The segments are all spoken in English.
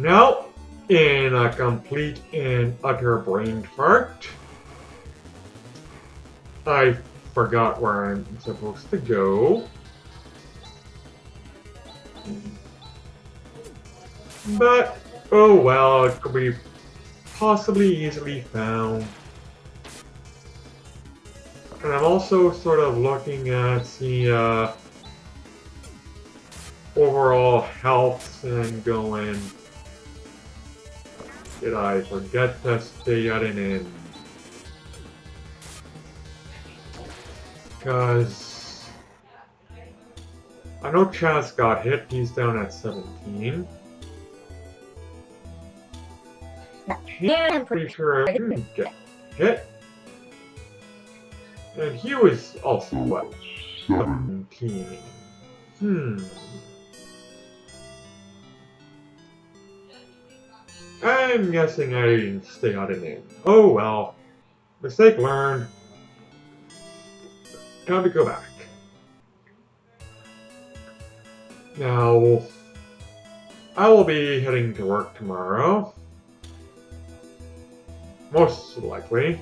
Now, in a complete and utter brain fart, I forgot where I'm supposed to go. But, oh well, it could be possibly easily found. And I'm also sort of looking at the overall health and going, did I forget to stay at an inn? Because I know Chaz got hit, he's down at 17. Yeah, I'm pretty sure I didn't get hit. And he was also, what, 17? I'm guessing I didn't stay at an inn. Oh well. Mistake learned. Time to go back. Now, I will be heading to work tomorrow. Most likely.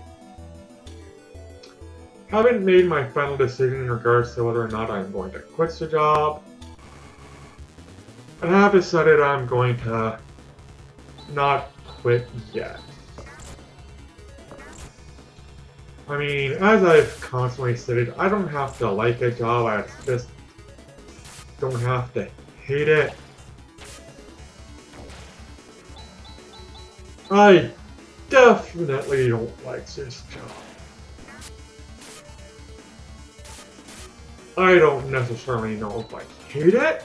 Haven't made my final decision in regards to whether or not I'm going to quit the job. And I have decided I'm going to not quit yet. I mean, as I've constantly stated, I don't have to like a job, I just don't have to hate it. I definitely don't like this job. I don't necessarily know if I hate it.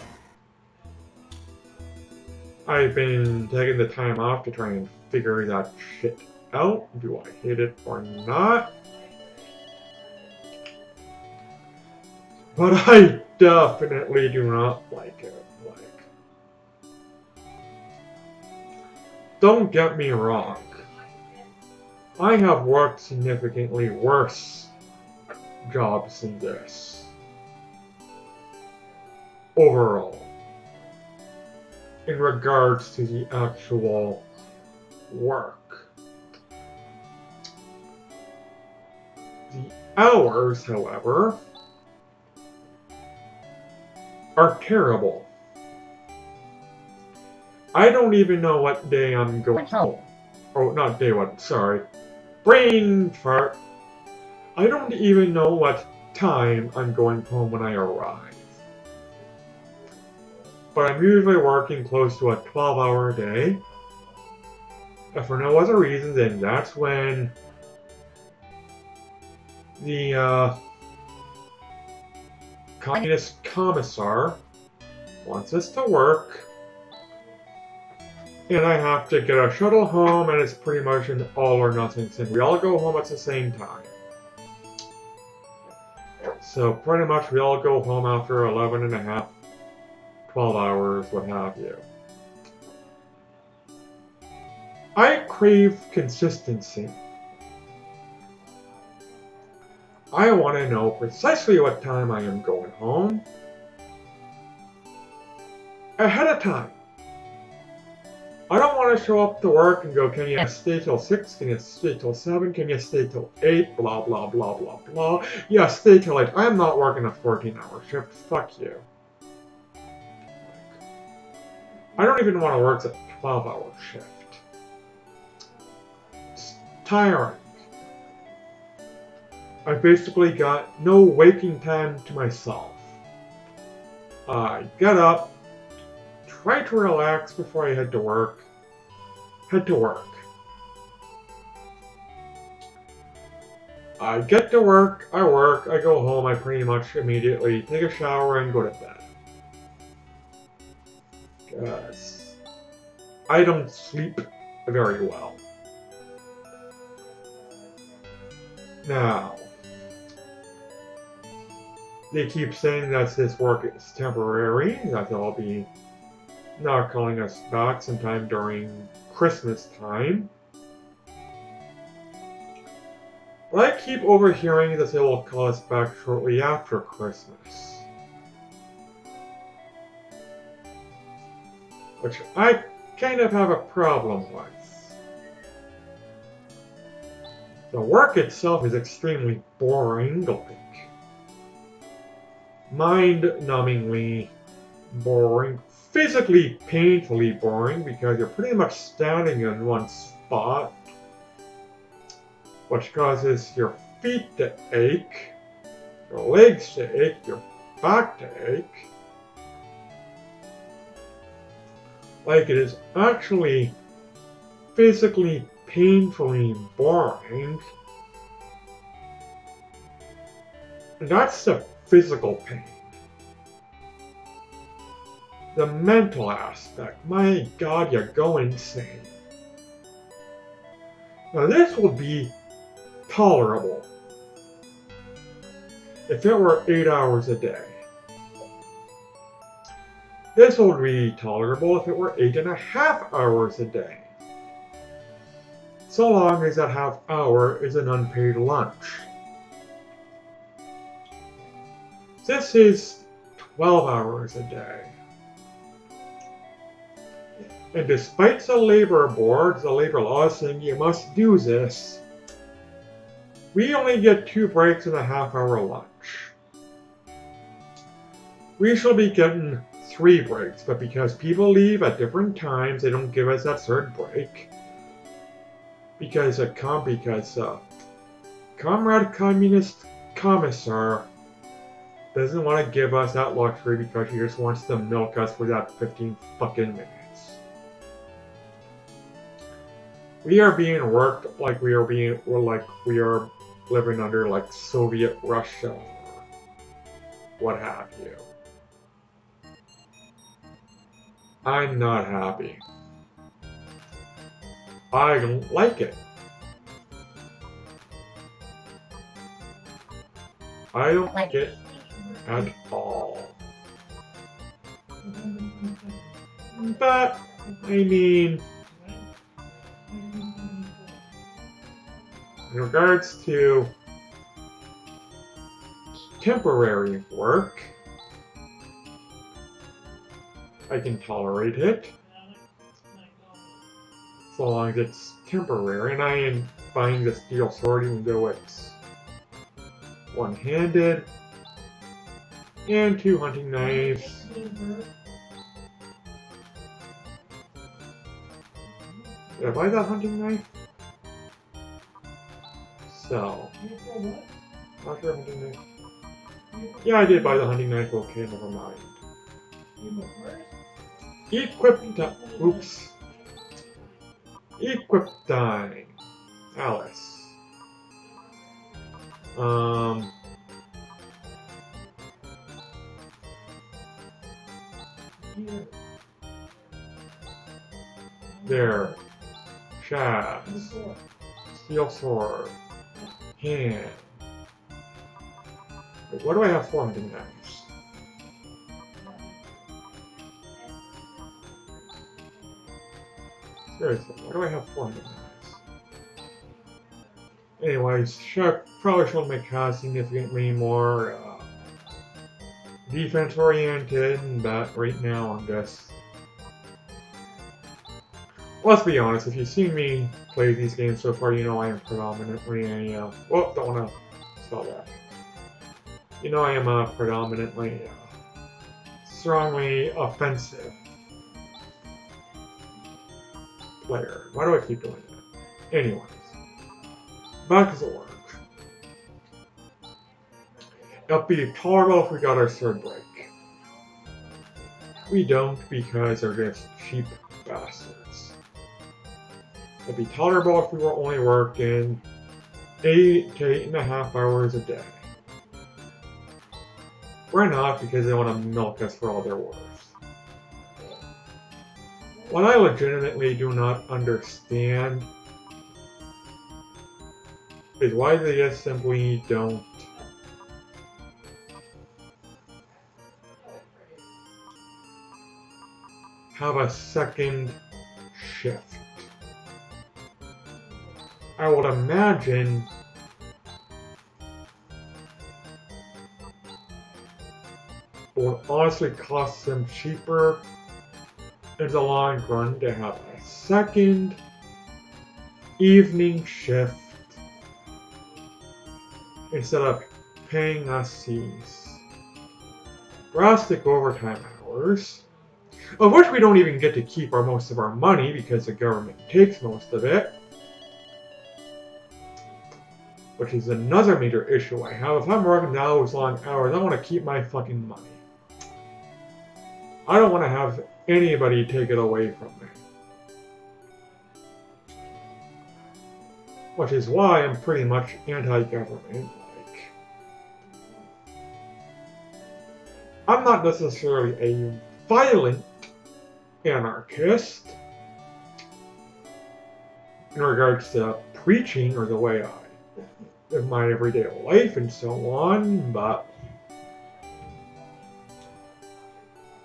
I've been taking the time off to try and figure that shit out. Do I hate it or not? But I definitely do not like it. Don't get me wrong. I have worked significantly worse jobs than this. Overall. In regards to the actual work. The hours, however, are terrible. I don't even know what day I'm going home. Oh, not day one, sorry. Brain fart. I don't even know what time I'm going home when I arrive. But I'm usually working close to a 12-hour day. If for no other reason, then that's when the communist commissar wants us to work. And I have to get a shuttle home, and it's pretty much an all or nothing thing. We all go home at the same time. So pretty much we all go home after 11 and a half, 12 hours, what have you. I crave consistency. I want to know precisely what time I am going home ahead of time. I don't want to show up to work and go, can you stay till 6? Can you stay till 7? Can you stay till 8? Blah, blah, blah, blah, blah. Yeah, stay till 8. I'm not working a 14-hour shift. Fuck you. I don't even want to work a 12-hour shift. It's tiring. I basically got no waking time to myself. I get up, try to relax before I head to work. Head to work. I get to work, I go home, I pretty much immediately take a shower and go to bed. Because I don't sleep very well. Now, they keep saying that this work is temporary, that they'll be not calling us back sometime during Christmas time. But I keep overhearing that they will call us back shortly after Christmas. Which I kind of have a problem with. The work itself is extremely boring, like mind-numbingly boring, physically painfully boring because you're pretty much standing in one spot, which causes your feet to ache, your legs to ache, your back to ache. Like it is actually physically painfully boring. And that's the physical pain. The mental aspect, my God, you go insane. Now this would be tolerable if it were 8 hours a day. This would be tolerable if it were 8.5 hours a day. So long as that half hour is an unpaid lunch. This is 12 hours a day. And despite the labor board, the labor law saying you must do this, we only get 2 breaks and a half-hour lunch. We shall be getting 3 breaks, but because people leave at different times, they don't give us that third break. Because Comrade Communist Commissar doesn't want to give us that luxury because he just wants to milk us for that 15 fucking minutes. We are being worked like we are living under like Soviet Russia or what have you. I'm not happy. I don't like it. I don't like it at all. But, I mean, in regards to temporary work, I can tolerate it, so long as it's temporary, and I am buying the steel sword even though it's one-handed, and 2 hunting knives. Did I buy that hunting knife? So, not sure hunting knife. Yeah, I did buy the hunting knife. Okay, never mind. Equip time. Alice. There. Shafts. Steel sword. Hand. Wait, what do I have for hunting knives? Seriously, why do I have 4 hunting knives? Anyways, probably should make her significantly more defense oriented, but right now I'm just... Let's be honest, if you've seen me play these games so far, you know I am predominantly a... Well, don't want to spell that. You know I am a predominantly strongly offensive player. Why do I keep doing that? Anyways, back to the work. It'll be tolerable if we got our third break. We don't because they're just cheap bastards. It'd be tolerable if we were only working 8 to 8.5 hours a day. We're not because they want to milk us for all they're worth. What I legitimately do not understand is why they just simply don't have a second shift. I would imagine it would honestly cost them cheaper in the long run to have a second evening shift instead of paying us these drastic overtime hours, of which we don't even get to keep most of our money because the government takes most of it, which is another major issue I have. If I'm working those long hours, I want to keep my fucking money. I don't want to have anybody take it away from me. Which is why I'm pretty much anti-government. I'm not necessarily a violent anarchist in regards to preaching or the way I live my everyday life and so on, but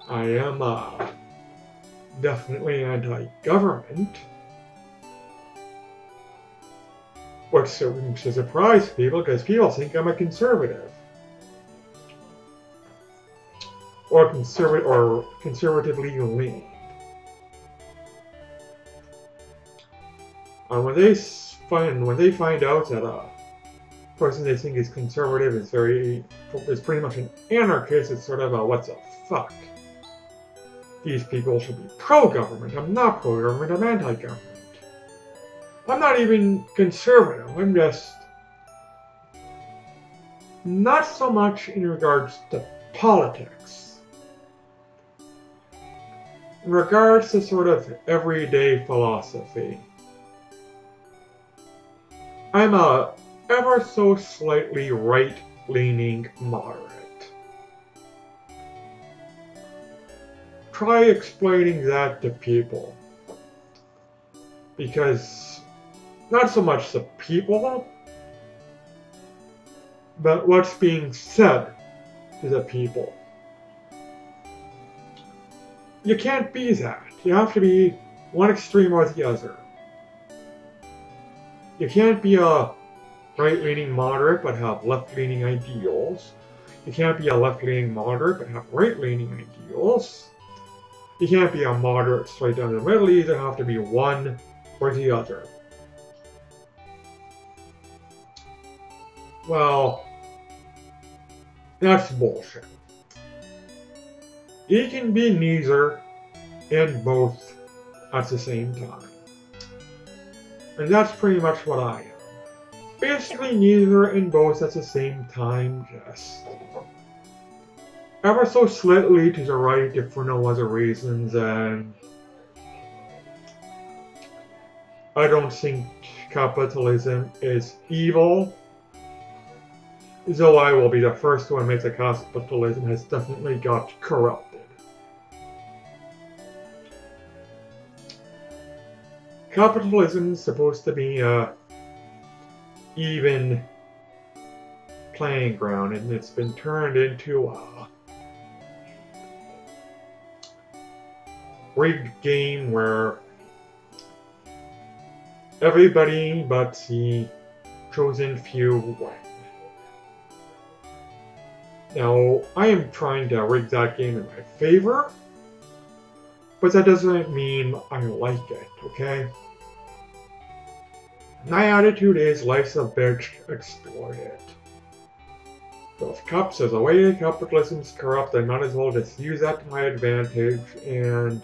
I am definitely anti-government, which seems to surprise people because people think I'm a conservative. Or conservatively leaning. And when they find out that a person they think is conservative is pretty much an anarchist, it's sort of a what the fuck. These people should be pro-government. I'm not pro-government, I'm anti-government. I'm not even conservative, I'm just not so much in regards to politics. In regards to sort of everyday philosophy, I'm a ever so slightly right-leaning moderate. Try explaining that to people. Because not so much the people, but what's being said to the people. You can't be that. You have to be one extreme or the other. You can't be a right-leaning moderate but have left-leaning ideals. You can't be a left-leaning moderate but have right-leaning ideals. You can't be a moderate straight down the middle. You either have to be one or the other. Well, that's bullshit. You can be neither and both at the same time. And that's pretty much what I am. Basically neither and both at the same time, just ever so slightly to the right if for no other reasons, and I don't think capitalism is evil, though I will be the first to admit that capitalism has definitely got corrupted. Capitalism is supposed to be a even playing ground, and it's been turned into a rigged game where everybody but the chosen few win. Now, I am trying to rig that game in my favor, but that doesn't mean I like it, okay? My attitude is life's a bitch, exploit it. So if cups is a way capitalism's corrupt, I might as well just use that to my advantage and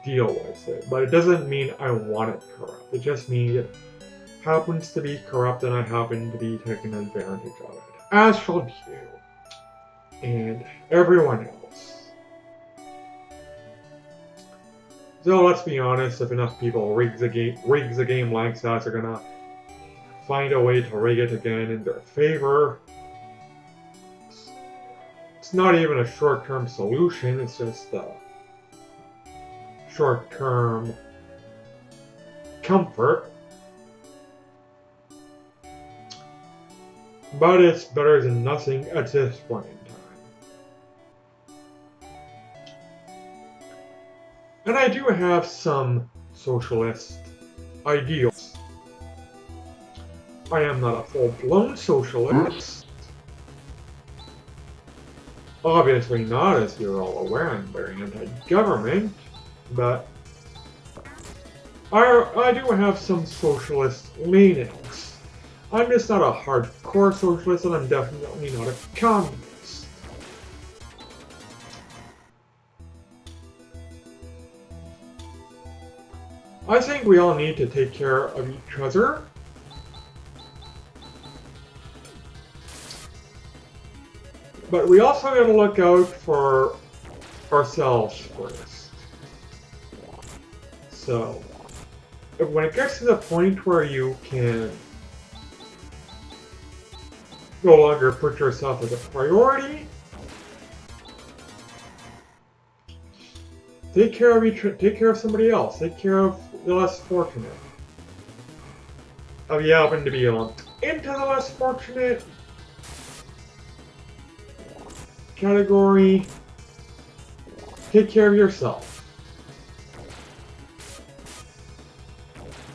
deal with it. But it doesn't mean I want it corrupt. It just means it happens to be corrupt and I happen to be taking advantage of it. As should you. And everyone else. So let's be honest, if enough people rigs the game like that, they're gonna find a way to rig it again in their favor. It's not even a short-term solution, it's just a short-term comfort. But it's better than nothing at this point in time. And I do have some socialist ideals. I am not a full-blown socialist, Obviously not, as you're all aware, I'm very anti-government, but I do have some socialist leanings. I'm just not a hardcore socialist, and I'm definitely not a communist. I think we all need to take care of each other. But we also gotta look out for ourselves first. So, when it gets to the point where you can no longer put yourself as a priority, take care of somebody else. Take care of the less fortunate. If you happen to be lumped into the less fortunate category, take care of yourself.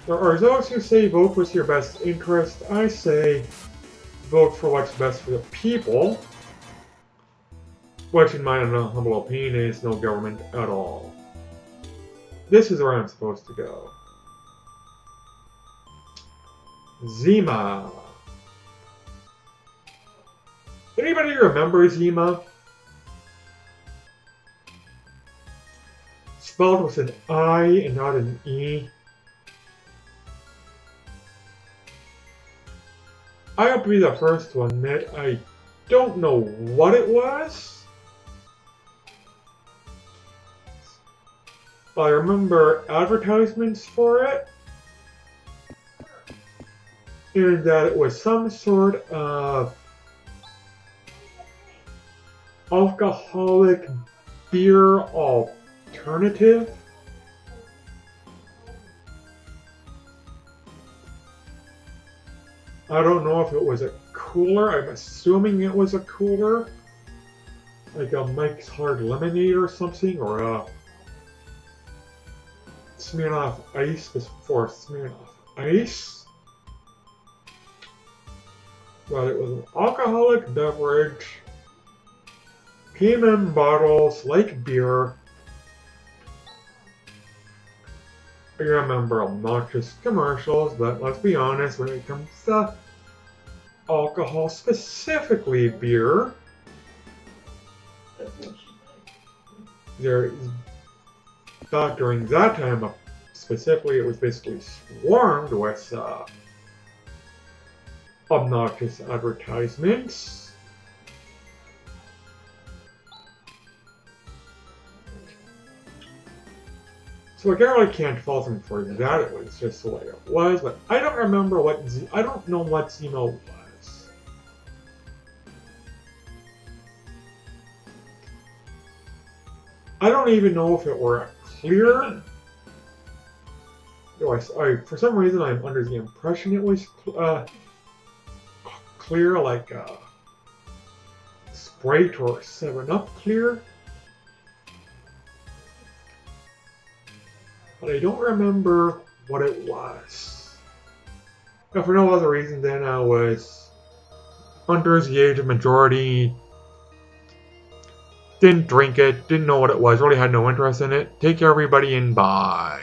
There are those who say vote with your best interest. I say vote for what's best for the people, which in my humble opinion is no government at all. This is where I'm supposed to go. Zima. Anybody remember Zima? Spelled with an I and not an E. I have to be the first to admit I don't know what it was. I remember advertisements for it, and that it was some sort of alcoholic beer alternative. I don't know if it was a cooler. I'm assuming it was a cooler, like a Mike's Hard Lemonade or something, or a Smirnoff Ice before Smirnoff Ice. But it was an alcoholic beverage, came in bottles like beer. I remember obnoxious commercials, but let's be honest, when it comes to alcohol, specifically beer, there is, back during that time, specifically, it was basically swarmed with obnoxious advertisements. So I really can't fault him for that. It was just the way it was. But I don't remember I don't know what Zima was. I don't even know if it were a clear. For some reason, I'm under the impression it was clear, like Sprite or 7-Up clear. But I don't remember what it was. And for no other reason than I was under the age of majority, didn't drink it, didn't know what it was, really had no interest in it. Take care everybody and bye.